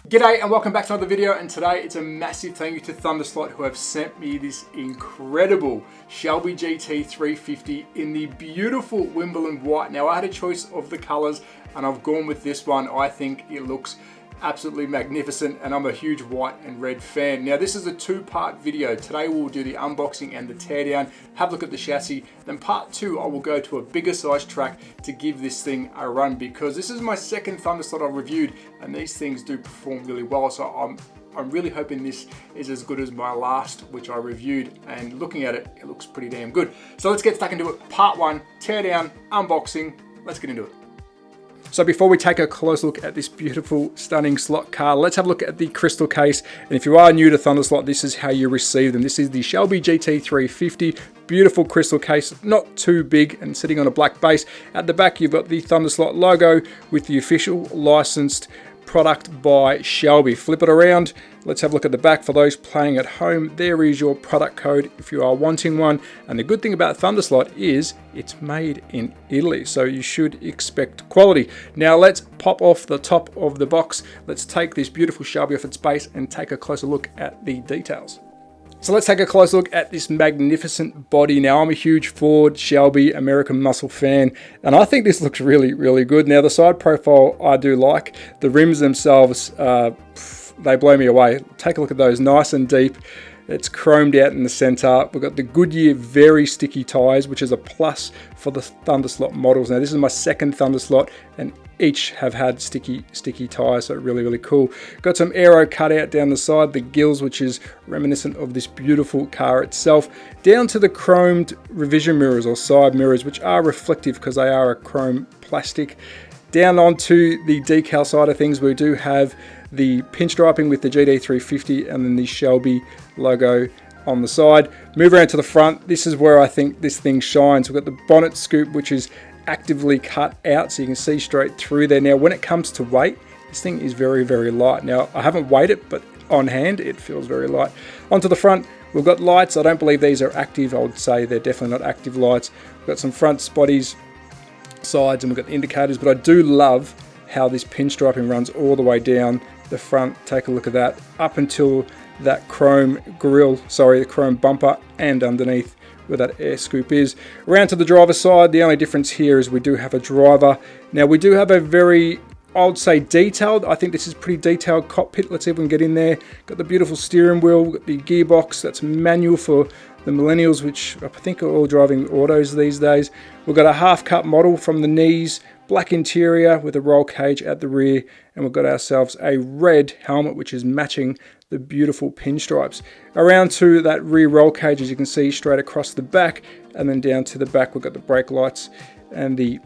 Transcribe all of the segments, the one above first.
G'day and welcome back to another video, and today it's a massive thank you to Thunderslot who have sent me this incredible Shelby GT 350 in the beautiful Wimbledon white. Now I had a choice of the colors and I've gone with this one. I think it looks absolutely magnificent and I'm a huge white and red fan. Now this is a two-part video. Today we'll do the unboxing and the teardown, have a look at the chassis. Then part two, I will go to a bigger size track to give this thing a run, because this is my second Thunderslot I've reviewed and these things do perform really well. So I'm really hoping this is as good as my last, which I reviewed, and looking at it, it looks pretty damn good. So let's get stuck into it. Part one, teardown, unboxing, let's get into it. So before we take a close look at this beautiful, stunning slot car, let's have a look at the crystal case. And if you are new to Thunderslot, this is how you receive them. This is the Shelby GT 350, beautiful crystal case, not too big and sitting on a black base. At the back, you've got the Thunderslot logo with the official licensed product by Shelby. Flip it around. Let's have a look at the back. For those playing at home, there is your product code if you are wanting one. And the good thing about Thunderslot is it's made in Italy, so you should expect quality. Now let's pop off the top of the box. Let's take this beautiful Shelby off its base and take a closer look at the details. So let's take a close look at this magnificent body. Now I'm a huge Ford, Shelby, American Muscle fan, and I think this looks really, really good. Now the side profile I do like. The rims themselves, they blow me away. Take a look at those, nice and deep. It's chromed out in the center. We've got the Goodyear very sticky tires, which is a plus for the Thunderslot models. Now this is my second Thunderslot, and each have had sticky tires, so really, really cool. Got some aero cutout down the side, the gills, which is reminiscent of this beautiful car itself, down to the chromed revision mirrors or side mirrors, which are reflective because they are a chrome plastic. Down onto the decal side of things, we do have the pinstriping with the GT350 and then the Shelby logo on the side. Move around to the front. This is where I think this thing shines. We've got the bonnet scoop, which is actively cut out so you can see straight through there. Now when it comes to weight, this thing is very, very light. Now I haven't weighed it, but on hand it feels very light. Onto the front, we've got lights. I don't believe these are active. I would say they're definitely not active lights. We've got some front spotties, sides, and we've got the indicators, but I do love how this pinstriping runs all the way down the front. Take a look at that, up until that chrome grille, the chrome bumper, and underneath where that air scoop is. Around to the driver's side, the only difference here is we do have a driver. Now we do have a very, I would say, detailed, I think this is pretty detailed cockpit. Let's see if we can get in there. Got the beautiful steering wheel, got the gearbox, that's manual for the millennials, which I think are all driving autos these days. We've got a half cut model from the knees, black interior with a roll cage at the rear, and we've got ourselves a red helmet which is matching the beautiful pinstripes. Around to that rear roll cage, as you can see, straight across the back, and then down to the back we've got the brake lights and the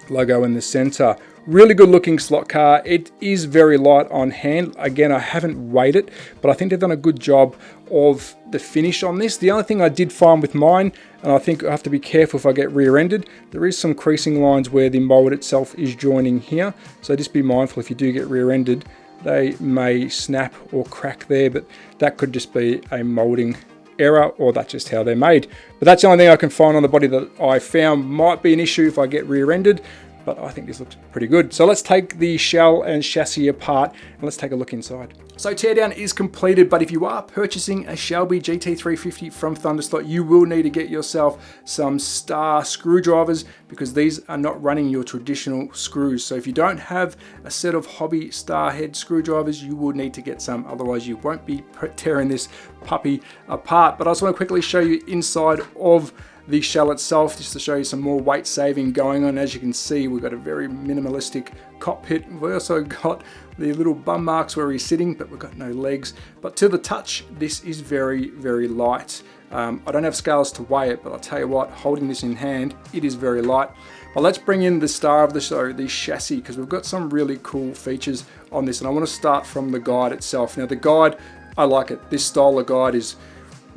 logo in the center. Really good looking slot car. It is very light on hand. Again, I haven't weighed it, but I think they've done a good job of the finish on this. The only thing I did find with mine, and I think I have to be careful if I get rear-ended, there is some creasing lines where the mold itself is joining here. So just be mindful if you do get rear-ended, they may snap or crack there, but that could just be a molding error, or that's just how they're made. But that's the only thing I can find on the body that I found might be an issue if I get rear-ended, but I think this looks pretty good. So let's take the shell and chassis apart and let's take a look inside. So teardown is completed, but if you are purchasing a Shelby GT350 from Thunderslot, you will need to get yourself some star screwdrivers, because these are not running your traditional screws. So if you don't have a set of hobby star head screwdrivers, you will need to get some, otherwise you won't be tearing this puppy apart. But I just want to quickly show you inside of the shell itself, just to show you some more weight saving going on. As you can see, we've got a very minimalistic cockpit. We've also got the little bum marks where he's sitting, but we've got no legs. But to the touch, this is very, very light. I don't have scales to weigh it, but I'll tell you what, holding this in hand, it is very light. But let's bring in the star of the show, the chassis, because we've got some really cool features on this. And I want to start from the guide itself. Now the guide, I like it. This style of guide is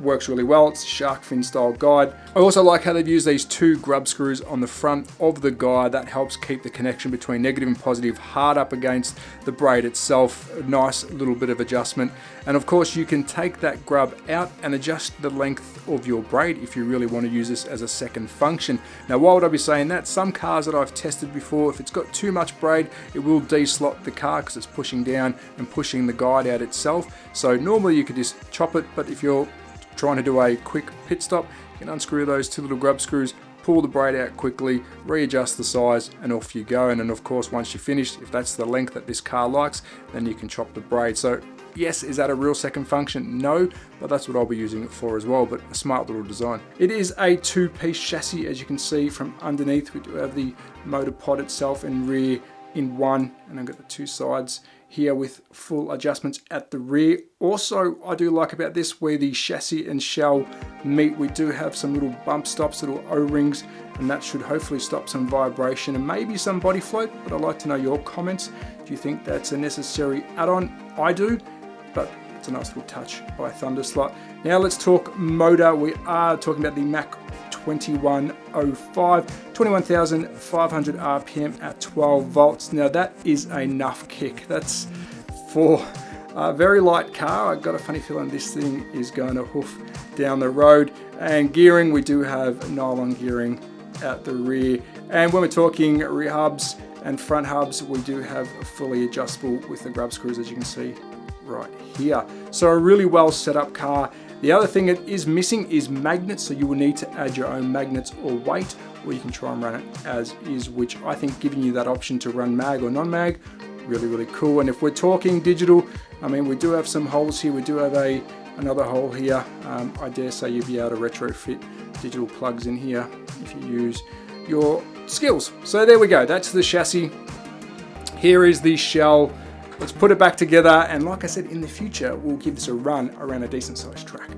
works really well. It's a shark fin style guide. I also like how they've used these 2 grub screws on the front of the guide. That helps keep the connection between negative and positive hard up against the braid itself. A nice little bit of adjustment. And of course you can take that grub out and adjust the length of your braid if you really want to use this as a second function. Now why would I be saying that? Some cars that I've tested before, if it's got too much braid, it will de-slot the car because it's pushing down and pushing the guide out itself. So normally you could just chop it, but if you're trying to do a quick pit stop, you can unscrew those 2 little grub screws, pull the braid out quickly, readjust the size, and off you go. And then of course once you're finished, if that's the length that this car likes, then you can chop the braid. So yes, is that a real second function? No, but that's what I'll be using it for as well, but a smart little design. It is a 2-piece chassis, as you can see from underneath. We do have the motor pod itself and rear in one, and I've got the 2 sides here with full adjustments at the rear. Also, I do like about this, where the chassis and shell meet, we do have some little bump stops, little O-rings, and that should hopefully stop some vibration and maybe some body float, but I'd like to know your comments. Do you think that's a necessary add-on? I do, but it's a nice little touch by Thunderslot. Now let's talk motor. We are talking about the Mach 2105, 21,500 RPM at 12 volts. Now that is enough kick. That's for a very light car. I've got a funny feeling this thing is going to hoof down the road. And gearing, we do have nylon gearing at the rear. And when we're talking rear hubs and front hubs, we do have fully adjustable with the grub screws, as you can see right here. So a really well set up car. The other thing it is missing is magnets, so you will need to add your own magnets or weight, or you can try and run it as is, which I think giving you that option to run mag or non-mag, really cool. And if we're talking digital, I mean, we do have some holes here. We do have another hole here. I dare say you'll be able to retrofit digital plugs in here if you use your skills. So there we go, that's the chassis. Here is the shell. Let's put it back together, and like I said, in the future, we'll give this a run around a decent sized track.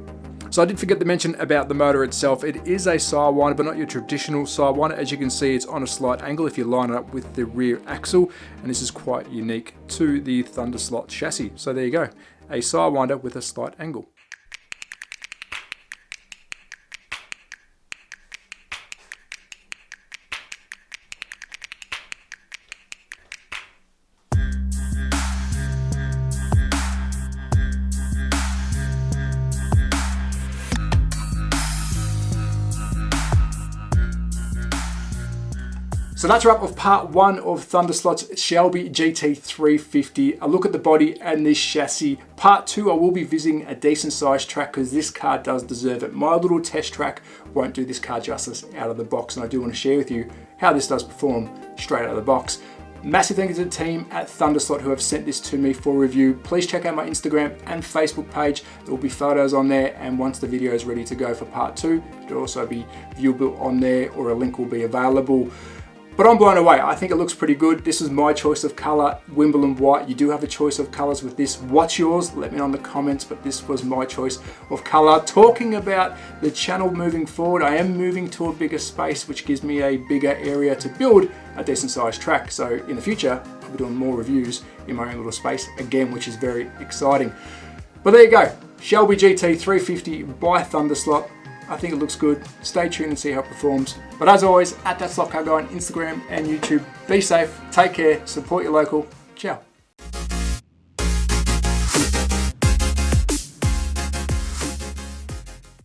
So I did forget to mention about the motor itself. It is a sidewinder, but not your traditional sidewinder. As you can see, it's on a slight angle if you line it up with the rear axle, and this is quite unique to the Thunderslot chassis. So there you go, a sidewinder with a slight angle. So that's a wrap of part 1 of Thunderslot's Shelby GT350. A look at the body and this chassis. Part 2, I will be visiting a decent sized track because this car does deserve it. My little test track won't do this car justice out of the box, and I do want to share with you how this does perform straight out of the box. Massive thank you to the team at Thunderslot who have sent this to me for review. Please check out my Instagram and Facebook page. There will be photos on there, and once the video is ready to go for part 2, it'll also be viewable on there, or a link will be available. But I'm blown away. I think it looks pretty good. This is my choice of color, Wimbledon white. You do have a choice of colors with this. What's yours? Let me know in the comments, but this was my choice of color. Talking about the channel moving forward, I am moving to a bigger space, which gives me a bigger area to build a decent sized track. So in the future, I'll be doing more reviews in my own little space again, which is very exciting. But there you go, Shelby GT350 by Thunderslot. I think it looks good. Stay tuned and see how it performs. But as always, at THATSLOTCARGUYOZ on Instagram and YouTube. Be safe, take care, support your local. Ciao.